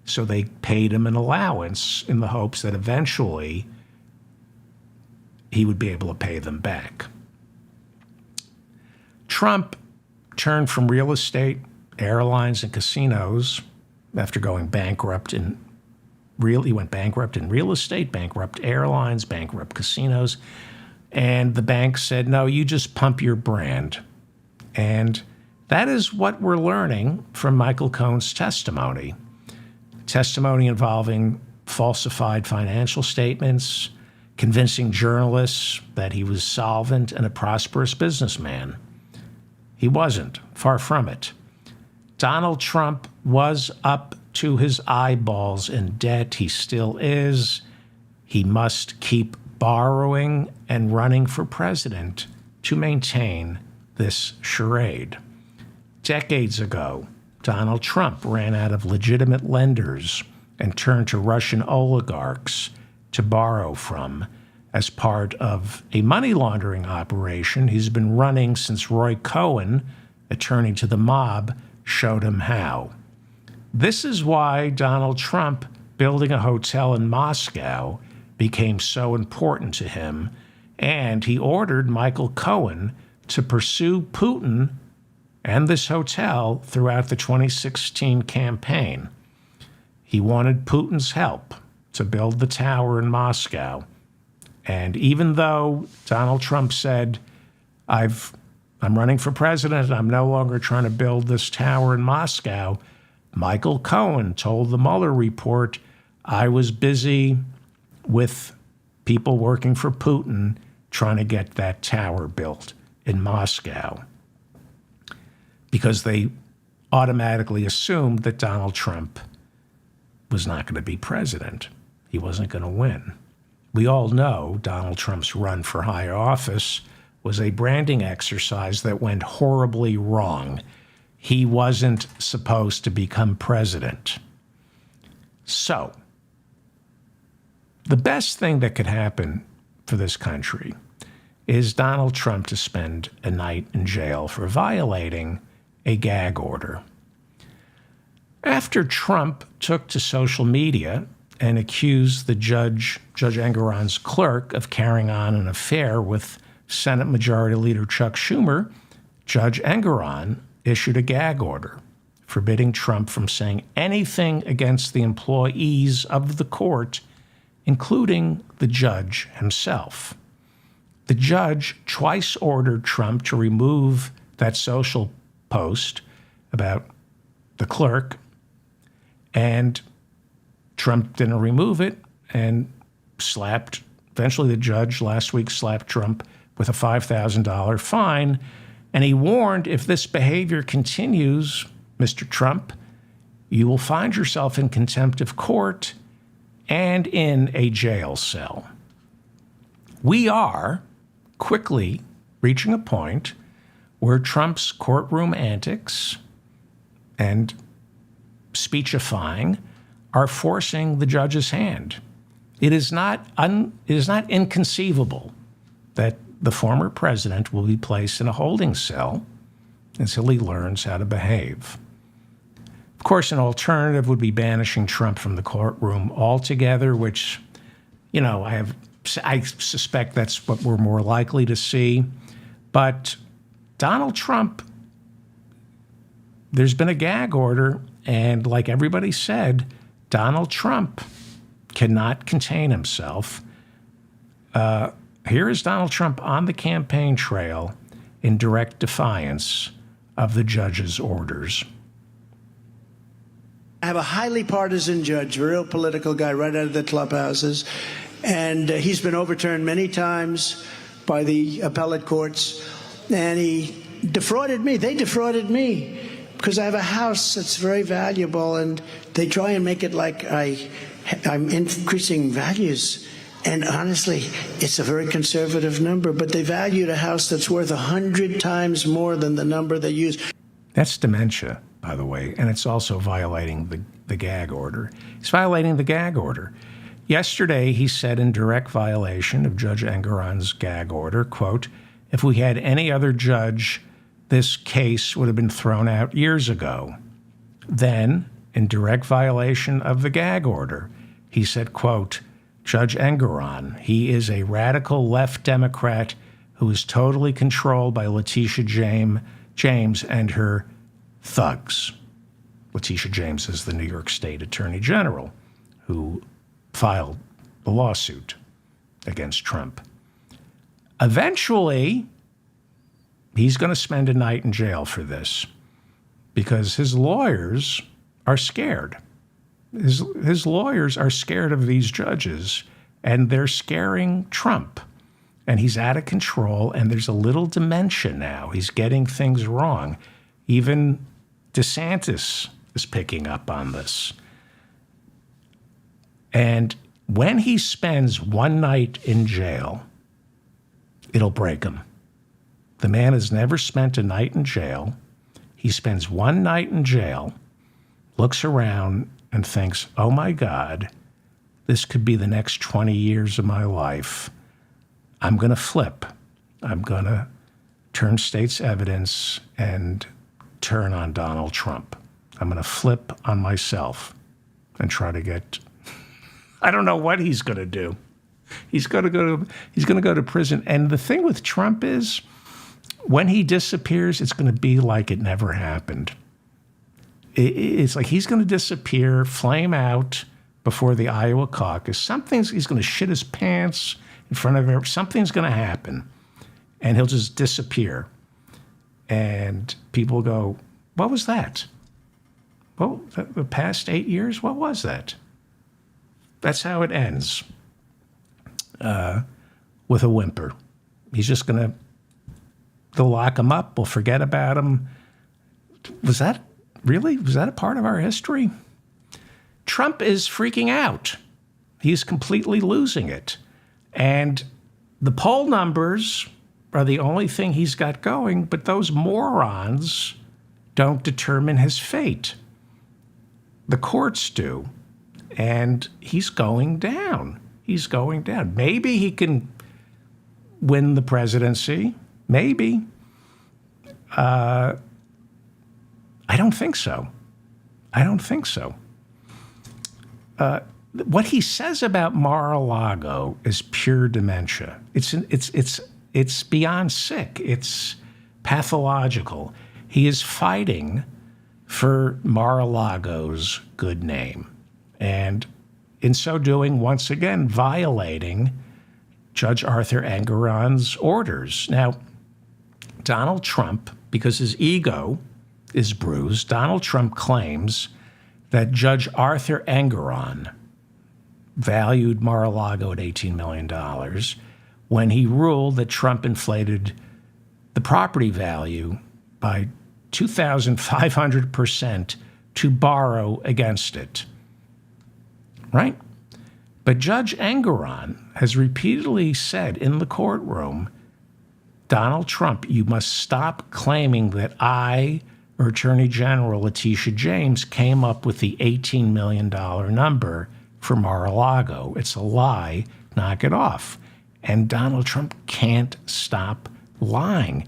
so they paid him an allowance in the hopes that eventually he would be able to pay them back. Trump turned from real estate, airlines, and casinos after going bankrupt he went bankrupt in real estate, bankrupt airlines, bankrupt casinos, and the bank said, no, you just pump your brand. And that is what we're learning from Michael Cohen's testimony. Testimony involving falsified financial statements, convincing journalists that he was solvent and a prosperous businessman. He wasn't, far from it. Donald Trump was up to his eyeballs in debt. He still is. He must keep borrowing and running for president to maintain this charade. Decades ago, Donald Trump ran out of legitimate lenders and turned to Russian oligarchs to borrow from as part of a money laundering operation he's been running since Roy Cohn, attorney to the mob, showed him how. This is why Donald Trump building a hotel in Moscow became so important to him, and he ordered Michael Cohen to pursue Putin and this hotel throughout the 2016 campaign. He wanted Putin's help to build the tower in Moscow. And even though Donald Trump said, I'm running for president, I'm no longer trying to build this tower in Moscow, Michael Cohen told the Mueller report, I was busy with people working for Putin trying to get that tower built in Moscow, because they automatically assumed that Donald Trump was not going to be president. He wasn't going to win. We all know Donald Trump's run for higher office was a branding exercise that went horribly wrong. He wasn't supposed to become president. So, the best thing that could happen for this country is Donald Trump to spend a night in jail for violating a gag order. After Trump took to social media and accused the Judge Engoron's clerk of carrying on an affair with Senate Majority Leader Chuck Schumer, Judge Engoron issued a gag order forbidding Trump from saying anything against the employees of the court, including the judge himself. The judge twice ordered Trump to remove that social post about the clerk, and Trump didn't remove it and eventually the judge last week slapped Trump with a $5,000 fine. And he warned, if this behavior continues, Mr. Trump, you will find yourself in contempt of court and in a jail cell. We are quickly reaching a point where Trump's courtroom antics and speechifying are forcing the judge's hand. It is not inconceivable that the former president will be placed in a holding cell until he learns how to behave. Of course, an alternative would be banishing Trump from the courtroom altogether, which, I suspect that's what we're more likely to see. But Donald Trump, there's been a gag order, and like everybody said, Donald Trump cannot contain himself. Here is Donald Trump on the campaign trail in direct defiance of the judge's orders. I have a highly partisan judge, a real political guy right out of the clubhouses, and he's been overturned many times by the appellate courts, and he defrauded me. They defrauded me because I have a house that's very valuable, and they try and make it like I'm increasing values. And honestly, it's a very conservative number, but they valued a house that's worth 100 times more than the number they use. That's dementia, by the way, and it's also violating the gag order. It's violating the gag order. Yesterday, he said in direct violation of Judge Engoron's gag order, quote, "If we had any other judge, this case would have been thrown out years ago." Then, in direct violation of the gag order, he said, quote, "Judge Engoron, he is a radical left Democrat who is totally controlled by Letitia James and her thugs." Letitia James is the New York State Attorney General who filed the lawsuit against Trump. Eventually, he's going to spend a night in jail for this because his lawyers are scared. His lawyers are scared of these judges, and they're scaring Trump. And he's out of control, and there's a little dementia now. He's getting things wrong. Even DeSantis is picking up on this. And when he spends one night in jail, it'll break him. The man has never spent a night in jail. He spends one night in jail, looks around, and thinks, oh my God, this could be the next 20 years of my life. I'm going to flip. I'm going to turn state's evidence and turn on Donald Trump. I'm going to flip on myself and try to get, I don't know what he's going to do. He's going to go to prison. And the thing with Trump is when he disappears, it's going to be like it never happened. It's like he's going to disappear, flame out before the Iowa caucus. He's going to shit his pants in front of everyone. Something's going to happen, and he'll just disappear. And people go, what was that? Well, the past 8 years, what was that? That's how it ends, with a whimper. He's just going to, they'll lock him up. We'll forget about him. Was that a part of our history? Trump is freaking out. He's completely losing it. And the poll numbers are the only thing he's got going, but those morons don't determine his fate. The courts do. And he's going down. He's going down. Maybe he can win the presidency. Maybe. I don't think so. What he says about Mar-a-Lago is pure dementia. It's beyond sick. It's pathological. He is fighting for Mar-a-Lago's good name. And in so doing, once again, violating Judge Arthur Engoron's orders. Now, Donald Trump, because his ego is bruised, Donald Trump claims that Judge Arthur Engoron valued Mar-a-Lago at $18 million when he ruled that Trump inflated the property value by 2,500% to borrow against it. Right? But Judge Engoron has repeatedly said in the courtroom, Donald Trump, you must stop claiming that I or Attorney General Letitia James came up with the $18 million number for Mar-a-Lago. It's a lie. Knock it off. And Donald Trump can't stop lying.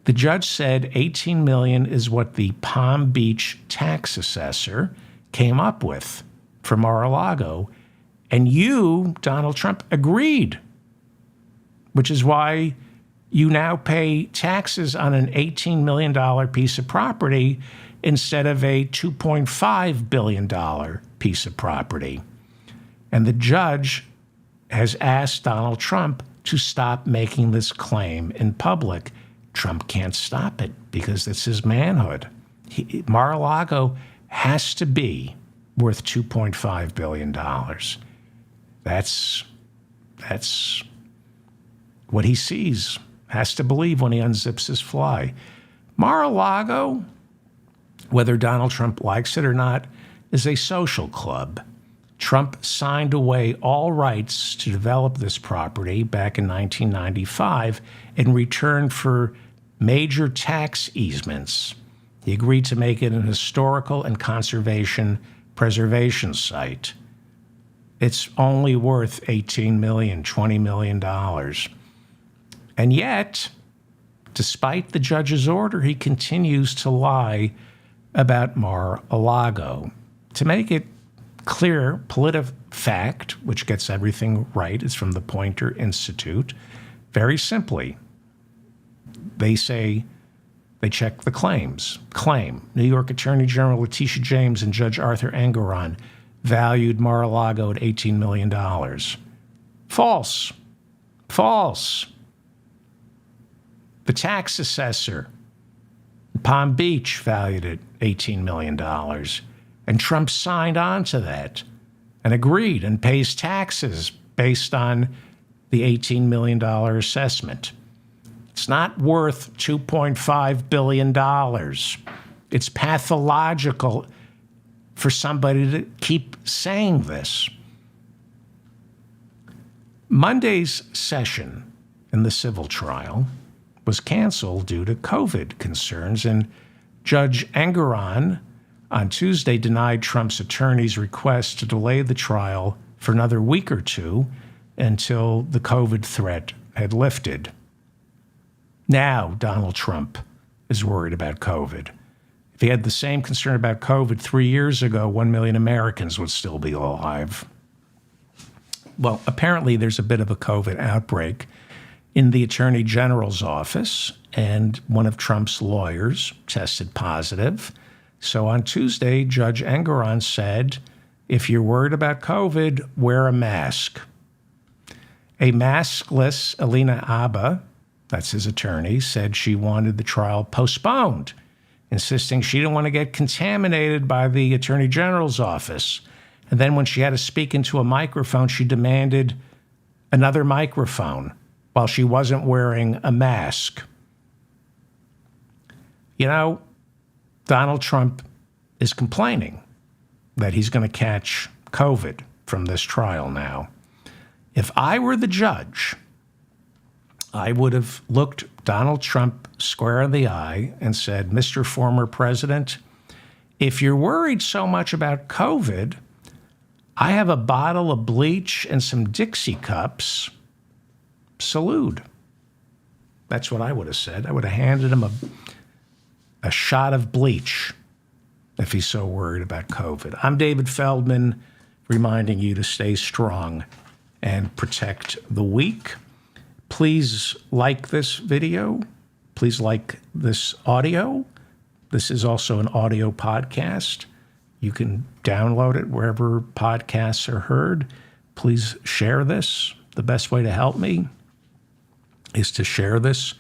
The judge said $18 million is what the Palm Beach tax assessor came up with for Mar-a-Lago. And you, Donald Trump, agreed, which is why you now pay taxes on an $18 million piece of property instead of a $2.5 billion piece of property. And the judge has asked Donald Trump to stop making this claim in public. Trump can't stop it because it's his manhood. Mar-a-Lago has to be worth $2.5 billion. That's what he sees, has to believe when he unzips his fly. Mar-a-Lago, whether Donald Trump likes it or not, is a social club. Trump signed away all rights to develop this property back in 1995 in return for major tax easements. He agreed to make it an historical and conservation preservation site. It's only worth $18 million, $20 million. And yet, despite the judge's order, he continues to lie about Mar-a-Lago. To make it clear, PolitiFact, which gets everything right, is from the Poynter Institute. Very simply, they say they check the claims. Claim, New York Attorney General Letitia James and Judge Arthur Engoron valued Mar-a-Lago at $18 million. False. False. The tax assessor in Palm Beach valued it $18 million. And Trump signed on to that and agreed and pays taxes based on the $18 million assessment. It's not worth $2.5 billion. It's pathological for somebody to keep saying this. Monday's session in the civil trial was canceled due to COVID concerns, and Judge Engoron on Tuesday denied Trump's attorney's request to delay the trial for another week or two until the COVID threat had lifted. Now Donald Trump is worried about COVID. If he had the same concern about COVID 3 years ago, 1 million Americans would still be alive. Well, apparently there's a bit of a COVID outbreak in the Attorney General's office, and one of Trump's lawyers tested positive. So on Tuesday, Judge Engoron said, if you're worried about COVID, wear a mask. A maskless Alina Abba, that's his attorney, said she wanted the trial postponed, insisting she didn't want to get contaminated by the Attorney General's office. And then when she had to speak into a microphone, she demanded another microphone while she wasn't wearing a mask. You know, Donald Trump is complaining that he's going to catch COVID from this trial now. If I were the judge, I would have looked Donald Trump square in the eye and said, Mr. Former President, if you're worried so much about COVID, I have a bottle of bleach and some Dixie cups. Salute. That's what I would have said. I would have handed him a shot of bleach if he's so worried about COVID. I'm David Feldman, reminding you to stay strong and protect the weak. Please like this video. Please like this audio. This is also an audio podcast. You can download it wherever podcasts are heard. Please share this. The best way to help me is to share this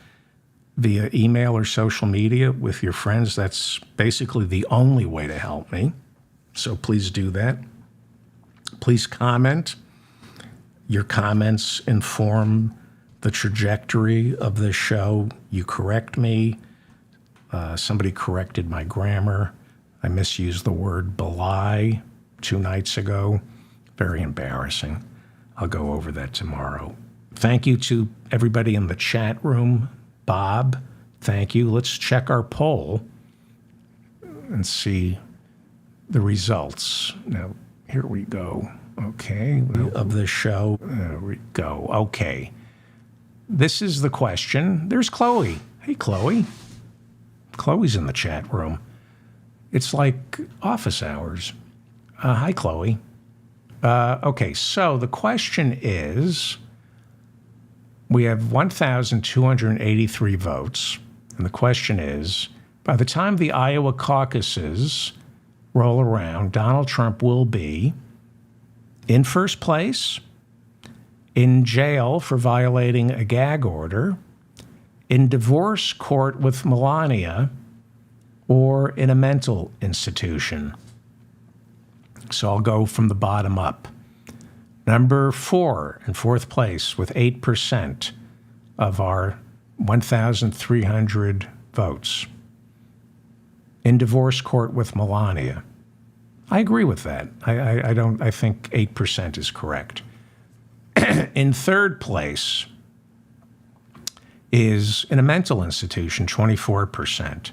via email or social media with your friends. That's basically the only way to help me. So please do that. Please comment. Your comments inform the trajectory of this show. You correct me. Somebody corrected my grammar. I misused the word belie 2 nights ago. Very embarrassing. I'll go over that tomorrow. Thank you to everybody in the chat room. Bob, thank you. Let's check our poll. and see the results. Now, here we go. Okay, of the show. There we go. Okay. This is the question. There's Chloe. Hey, Chloe. Chloe's in the chat room. It's like office hours. Hi, Chloe. Okay, so the question is, we have 1,283 votes. And the question is, by the time the Iowa caucuses roll around, Donald Trump will be in first place, in jail for violating a gag order, in divorce court with Melania, or in a mental institution. So I'll go from the bottom up. Number 4 in fourth place with 8% of our 1,300 votes. In divorce court with Melania. I agree with that. I think 8% is correct. In third place is in a mental institution, 24%.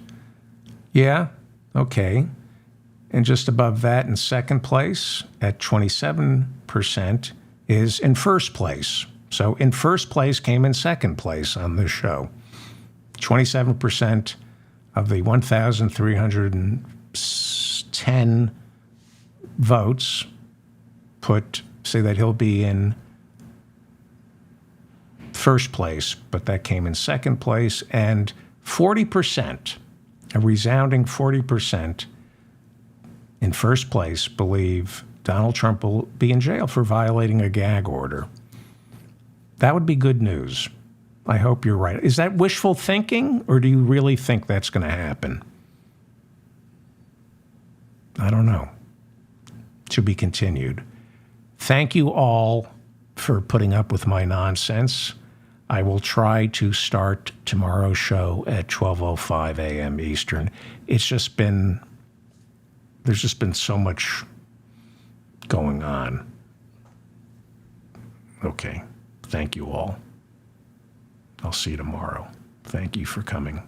Yeah, okay. And just above that, in second place, at 27%, is in first place. So in first place came in second place on this show. 27% of the 1,310 votes say that he'll be in first place, but that came in second place. And 40%, a resounding 40%, in first place, believe Donald Trump will be in jail for violating a gag order. That would be good news. I hope you're right. Is that wishful thinking, or do you really think that's going to happen? I don't know. To be continued. Thank you all for putting up with my nonsense. I will try to start tomorrow's show at 12:05 a.m. Eastern. There's just been so much going on. Okay. Thank you all. I'll see you tomorrow. Thank you for coming.